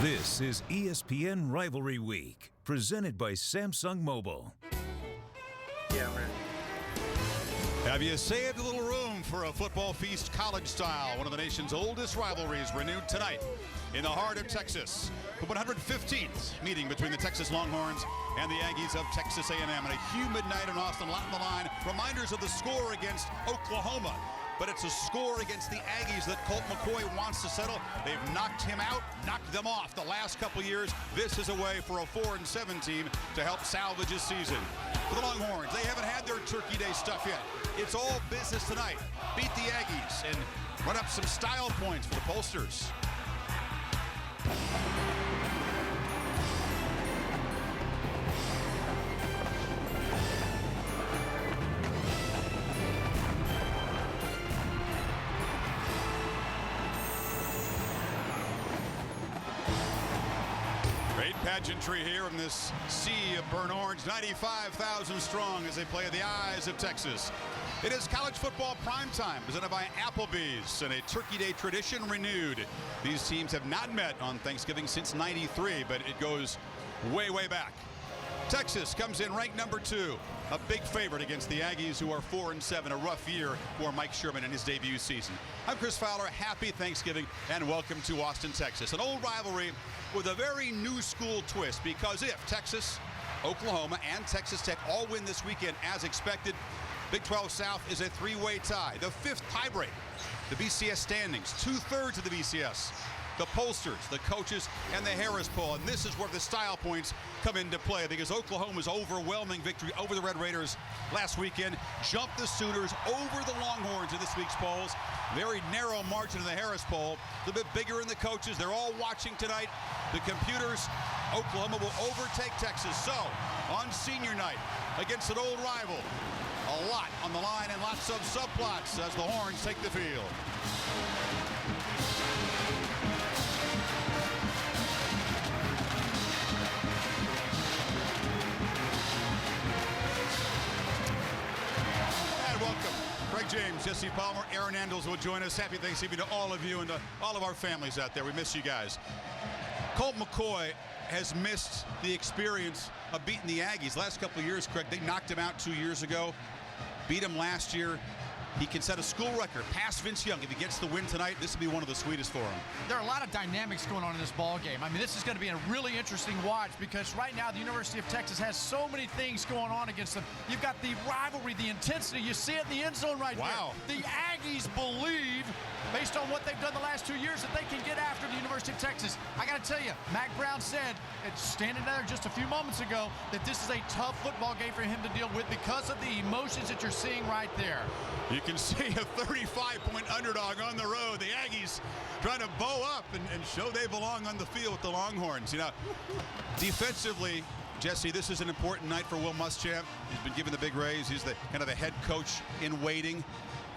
This is ESPN Rivalry Week, presented by Samsung Mobile. Yeah, man. Have you saved a little room for a football feast college style? One of the nation's oldest rivalries renewed tonight in the heart of Texas. The 115th meeting between the Texas Longhorns and the Aggies of Texas A&M. And a humid night in Austin, a lot on the line. Reminders of the score against Oklahoma. But it's a score against the Aggies that Colt McCoy wants to settle. They've knocked him out, knocked them off the last couple years. This is a way for a 4-7 team to help salvage his season. For the Longhorns, they haven't had their Turkey Day stuff yet. It's all business tonight. Beat the Aggies and run up some style points for the pollsters. Great pageantry here in this sea of burnt orange, 95,000 strong as they play the eyes of Texas. It is college football primetime, presented by Applebee's, and a Turkey Day tradition renewed. These teams have not met on Thanksgiving since '93, but it goes way, way back. Texas comes in ranked number 2, a big favorite against the Aggies, who are 4-7, a rough year for Mike Sherman in his debut season. I'm Chris Fowler. Happy Thanksgiving and welcome to Austin, Texas. An old rivalry with a very new school twist, because if Texas, Oklahoma, and Texas Tech all win this weekend as expected, Big 12 South is a 3-way tie, the 5th tiebreak. The BCS standings, 2/3 of the BCS. The pollsters, the coaches, and the Harris poll. And this is where the style points come into play, because Oklahoma's overwhelming victory over the Red Raiders last weekend jumped the Sooners over the Longhorns in this week's polls. Very narrow margin in the Harris poll. A little bit bigger in the coaches. They're all watching tonight. The computers, Oklahoma will overtake Texas. So, on senior night, against an old rival, a lot on the line and lots of subplots as the Horns take the field. Welcome. Craig James, Jesse Palmer, Aaron Andles will join us. Happy Thanksgiving to all of you and to all of our families out there. We miss you guys. Colt McCoy has missed the experience of beating the Aggies. Last couple of years, Craig, they knocked him out 2 years ago. Beat him last year. He can set a school record past Vince Young. If he gets the win tonight, this will be one of the sweetest for him. There are a lot of dynamics going on in this ball game. I mean, this is going to be a really interesting watch, because right now the University of Texas has so many things going on against them. You've got the rivalry, the intensity. You see it in the end zone right there. The Aggies believe, based on what they've done the last 2 years, that they can get after the University of Texas. I got to tell you, Mac Brown said, standing there just a few moments ago, that this is a tough football game for him to deal with because of the emotions that you're seeing right there. You can see a 35-point underdog on the road. The Aggies trying to bow up and show they belong on the field with the Longhorns. You know, defensively, Jesse, this is an important night for Will Muschamp. He's been given the big raise. He's the kind of the head coach in waiting.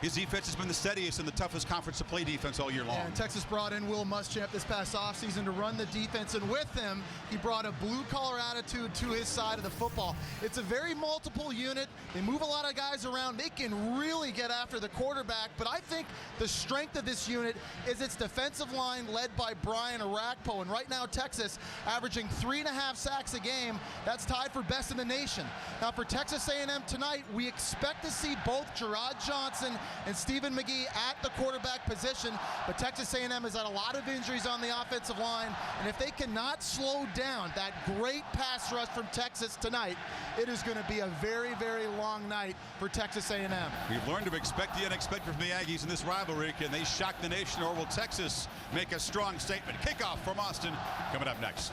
His defense has been the steadiest and the toughest conference to play defense all year long. Yeah, and Texas brought in Will Muschamp this past offseason to run the defense, and with him, he brought a blue-collar attitude to his side of the football. It's a very multiple unit. They move a lot of guys around. They can really get after the quarterback, but I think the strength of this unit is its defensive line led by Brian Arakpo, and right now Texas averaging 3.5 sacks a game. That's tied for best in the nation. Now for Texas A&M tonight, we expect to see both Gerard Johnson and Stephen McGee at the quarterback position, but Texas A&M has had a lot of injuries on the offensive line, and if they cannot slow down that great pass rush from Texas tonight, it is going to be a very, very long night for Texas A&M. We've learned to expect the unexpected from the Aggies in this rivalry. Can they shock the nation, or will Texas make a strong statement? Kickoff from Austin coming up next.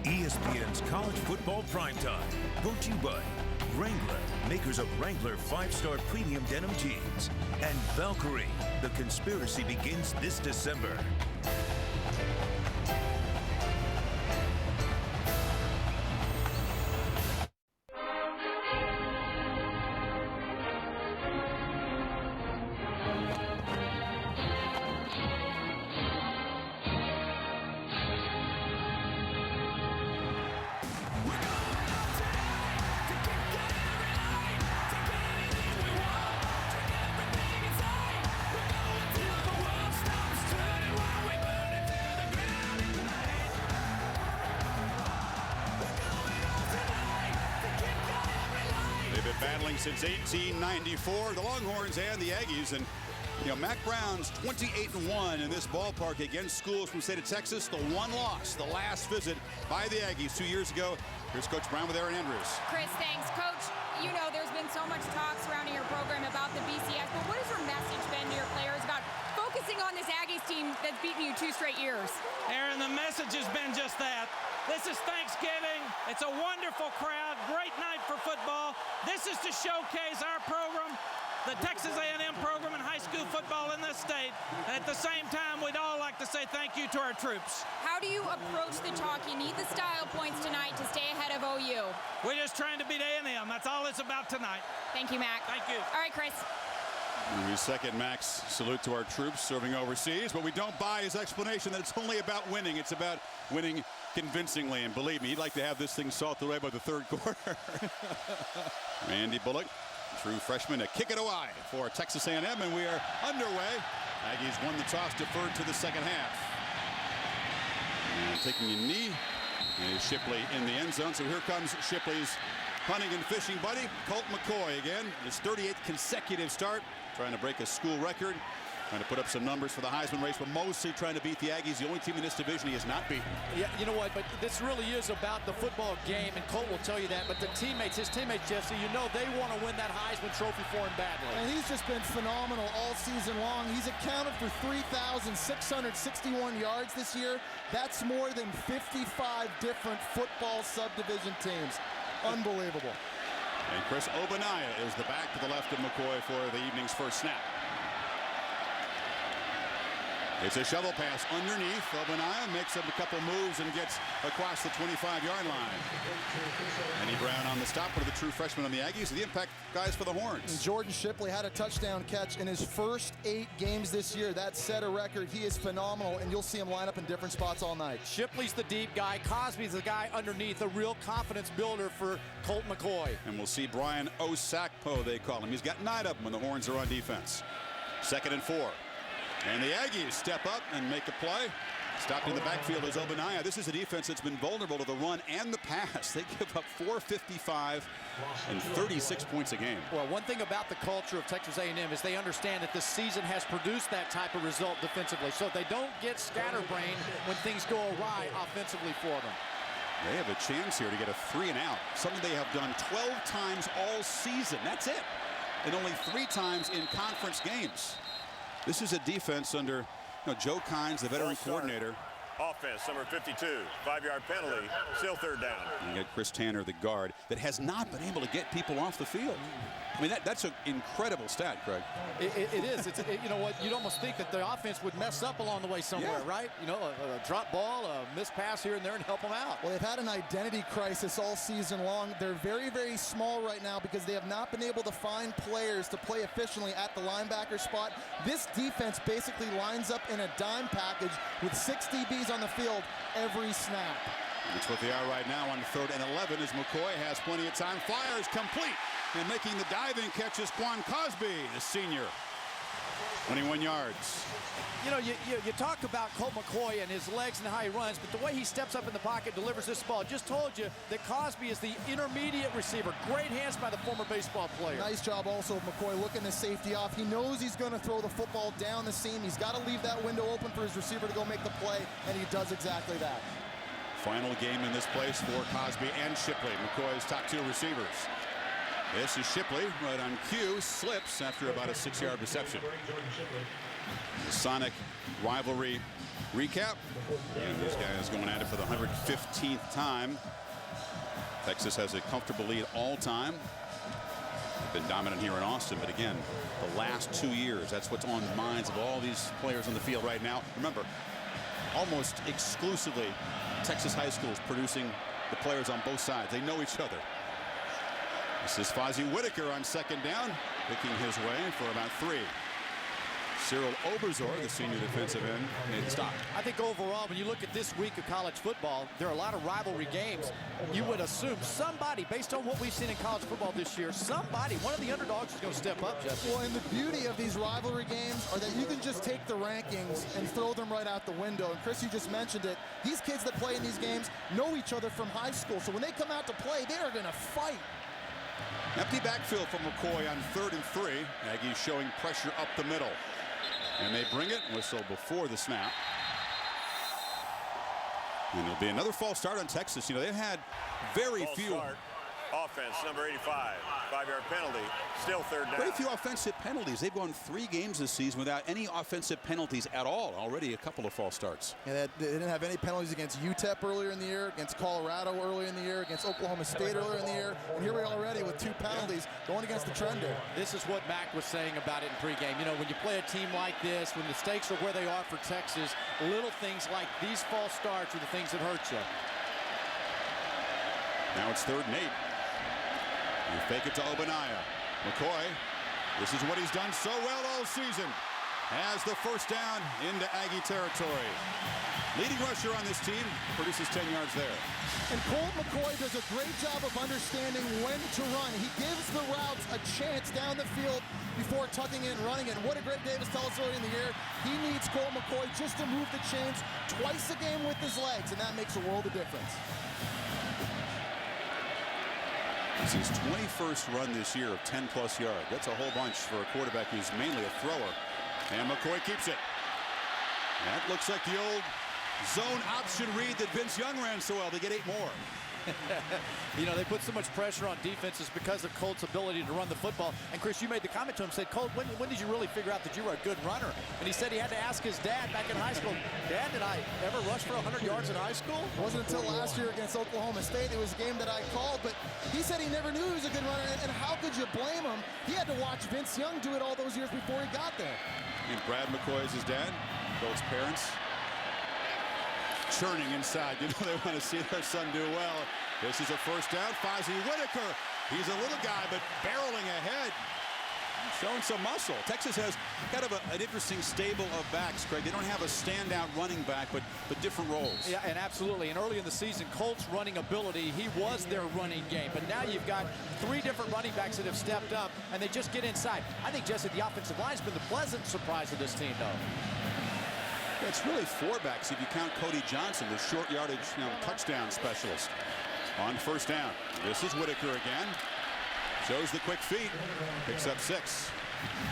ESPN's College Football Primetime, brought to you by Wrangler, makers of Wrangler 5-star premium denim jeans, and Valkyrie. The conspiracy begins this December. battling since 1894, the Longhorns and the Aggies. And you know, Mack Brown's 28-1 in this ballpark against schools from the state of Texas. The one loss, the last visit by the Aggies 2 years ago. Here's Coach Brown with Aaron Andrews. Chris, thanks. Coach, you know there's been so much talk surrounding your program about the BCS, but what has your message been to your players about focusing on this Aggies team that's beaten you 2 straight years? Aaron, the message has been just that. This is Thanksgiving. It's a wonderful crowd, great night for football. This is to showcase our program, the Texas A&M program in high school football in this state. And at the same time, we'd all like to say thank you to our troops. How do you approach the talk? You need the style points tonight to stay ahead of OU. We're just trying to beat A&M. That's all it's about tonight. Thank you, Mac. Thank you. All right, Chris. We second Mac's salute to our troops serving overseas, but we don't buy his explanation that it's only about winning. It's about winning convincingly, and believe me, he'd like to have this thing salted away by the third quarter. Randy Bullock, true freshman, to kick it away for Texas A&M, and we are underway. Aggies won the toss, deferred to the second half. And taking a knee is Shipley in the end zone, so here comes Shipley's hunting and fishing buddy, Colt McCoy again. His 38th consecutive start, trying to break a school record, trying to put up some numbers for the Heisman race, but mostly trying to beat the Aggies, the only team in this division he has not beaten. Yeah, you know what, but this really is about the football game, and Colt will tell you that, but the teammates, his teammates, Jesse, you know they want to win that Heisman Trophy for him badly. And he's just been phenomenal all season long. He's accounted for 3,661 yards this year. That's more than 55 different football subdivision teams. Unbelievable. And Chris Obanaya is the back to the left of McCoy for the evening's first snap. It's a shovel pass underneath. Obanaya makes up a couple moves and gets across the 25-yard line. Eddie Brown on the stop, one of the true freshmen on the Aggies, the impact guys for the Horns. And Jordan Shipley had a touchdown catch in his first 8 games this year. That set a record. He is phenomenal, and you'll see him line up in different spots all night. Shipley's the deep guy. Cosby's the guy underneath, a real confidence builder for Colt McCoy. And we'll see Brian Osakpo, they call him. He's got 9 of them when the Horns are on defense. 2nd and 4. And the Aggies step up and make a play. Stopped in the backfield is Obanaya. This is a defense that's been vulnerable to the run and the pass. They give up 455 and 36 points a game. Well, one thing about the culture of Texas A&M is they understand that this season has produced that type of result defensively, so they don't get scatterbrained when things go awry offensively for them. They have a chance here to get a 3 and out, something they have done 12 times all season. That's it. And only 3 times in conference games. This is a defense under Joe Kynes, the veteran coordinator. Offense, number 52, 5-yard penalty, still 3rd down. And you got Chris Tanner, the guard, that has not been able to get people off the field. I mean, that's an incredible stat, Craig. It is. You know what? You'd almost think that the offense would mess up along the way somewhere, right? You know, a drop ball, a missed pass here and there and help them out. Well, they've had an identity crisis all season long. They're very, very small right now because they have not been able to find players to play efficiently at the linebacker spot. This defense basically lines up in a dime package with 6 DBs on the field every snap. It's what they are right now on 3rd and 11 as McCoy has plenty of time. Fires complete. And making the diving catch is Quan Cosby, the senior. 21 yards. You know, you talk about Colt McCoy and his legs and how he runs, but the way he steps up in the pocket, delivers this ball, just told you that Cosby is the intermediate receiver. Great hands by the former baseball player. Nice job also of McCoy looking the safety off. He knows he's going to throw the football down the seam. He's got to leave that window open for his receiver to go make the play, and he does exactly that. Final game in this place for Cosby and Shipley, McCoy's top 2 receivers. This is Shipley, right on cue, slips after about a 6-yard reception. The Sonic rivalry recap. And these guys going at it for the 115th time. Texas has a comfortable lead all time. They've been dominant here in Austin, but again, the last 2 years, that's what's on the minds of all these players on the field right now. Remember, almost exclusively Texas high schools producing the players on both sides. They know each other. This is Fozzie Whitaker on 2nd down, picking his way for about 3. Cyril Oberzor, the senior defensive end, made the stop. I think overall, when you look at this week of college football, there are a lot of rivalry games. You would assume somebody, based on what we've seen in college football this year, one of the underdogs is going to step up, Jesse. Well, and the beauty of these rivalry games are that you can just take the rankings and throw them right out the window. And Chris, you just mentioned it. These kids that play in these games know each other from high school. So when they come out to play, they are going to fight. Empty backfield from McCoy on 3rd and 3. Aggies showing pressure up the middle. And they bring it. Whistle before the snap. And there'll be another false start on Texas. You know, they've had very False few. Start. Offense, number 85. 5-yard penalty. Still 3rd down. Very few offensive penalties. They've gone 3 games this season without any offensive penalties at all. Already a couple of false starts. Yeah, they didn't have any penalties against UTEP earlier in the year, against Colorado earlier in the year, against Oklahoma State earlier in the year, and here we are already with 2 penalties going against the trend here. This is what Mac was saying about it in pregame. You know, when you play a team like this, when the stakes are where they are for Texas, little things like these false starts are the things that hurt you. Now it's 3rd and 8. You fake it to Obaniah. McCoy, this is what he's done so well all season. Has the first down into Aggie territory. Leading rusher on this team, produces 10 yards there. And Colt McCoy does a great job of understanding when to run. He gives the routes a chance down the field before tucking in, running it. And what did Greg Davis tell us early in the year? He needs Colt McCoy just to move the chains twice a game with his legs, and that makes a world of difference. It's his 21st run this year of 10-plus yards. That's a whole bunch for a quarterback who's mainly a thrower. And McCoy keeps it. That looks like the old zone option read that Vince Young ran so well. They get 8 more. You know, they put so much pressure on defenses because of Colt's ability to run the football. And Chris, you made the comment to him, said, Colt, when did you really figure out that you were a good runner? And he said he had to ask his dad back in high school, Dad, did I ever rush for 100 yards in high school? It wasn't until last year against Oklahoma State. It was a game that I called, but he said he never knew he was a good runner. And how could you blame him? He had to watch Vince Young do it all those years before he got there. And Brad McCoy is his dad, Colt's parents. Churning inside. You know they want to see their son do well. This is a first down. Fozzie Whitaker. He's a little guy, but barreling ahead. Showing some muscle. Texas has kind of an interesting stable of backs, Craig. They don't have a standout running back, but different roles. Yeah, and absolutely. And early in the season, Colt's running ability, he was their running game. But now you've got 3 different running backs that have stepped up, and they just get inside. I think, Jesse, the offensive line's been the pleasant surprise of this team, though. It's really 4 backs if you count Cody Johnson, the short yardage touchdown specialist. On first down, this is Whitaker again. Shows the quick feet, picks up 6.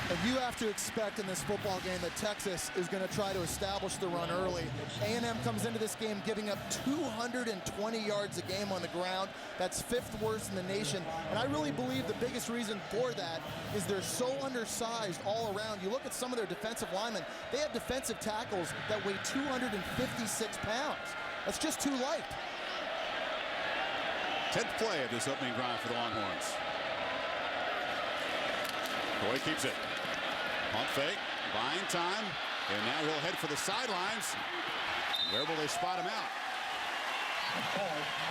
And you have to expect in this football game that Texas is going to try to establish the run early. A&M comes into this game giving up 220 yards a game on the ground. That's 5th worst in the nation. And I really believe the biggest reason for that is they're so undersized all around. You look at some of their defensive linemen, they have defensive tackles that weigh 256 pounds. That's just too light. 10th play of this opening drive for the Longhorns. Boy keeps it. Pump fake, buying time, and now he'll head for the sidelines. Where will they spot him out?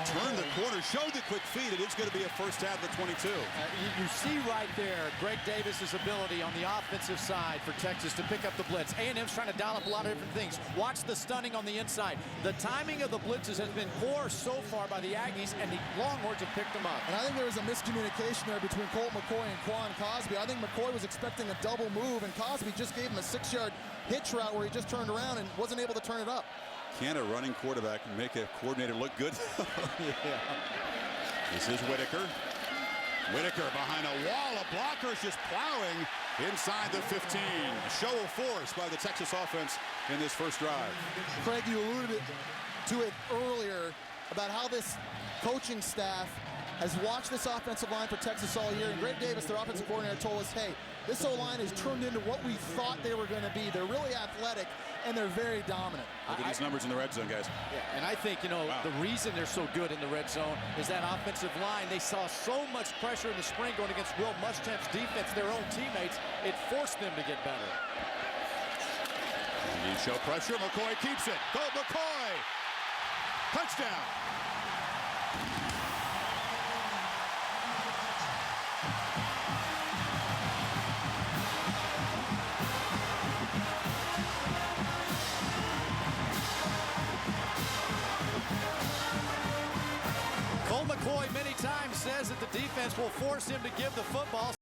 Turn the corner, showed the quick feet. It is going to be a first down at the 22. You see right there Greg Davis's ability on the offensive side for Texas to pick up the blitz. A&M's trying to dial up a lot of different things. Watch the stunning on the inside. The timing of the blitzes has been poor so far by the Aggies, and the Longhorns have picked them up. And I think there was a miscommunication there between Colt McCoy and Quan Cosby. I think McCoy was expecting a double move, and Cosby just gave him a 6-yard hitch route where he just turned around and wasn't able to turn it up. Can a running quarterback make a coordinator look good? Yeah. This is Whitaker. Whitaker behind a wall of blockers, just plowing inside the 15. Show of force by the Texas offense in this first drive. Craig, you alluded to it earlier about how this coaching staff has watched this offensive line for Texas all year. And Greg Davis, their offensive coordinator, told us, hey, this O-line has turned into what we thought they were going to be. They're really athletic, and they're very dominant. Look at these numbers in the red zone, guys. Yeah, and I think, the reason they're so good in the red zone is that offensive line. They saw so much pressure in the spring going against Will Muschamp's defense, their own teammates. It forced them to get better. And you show pressure. McCoy keeps it. Go McCoy! Touchdown! Colt McCoy many times says that the defense will force him to give the football.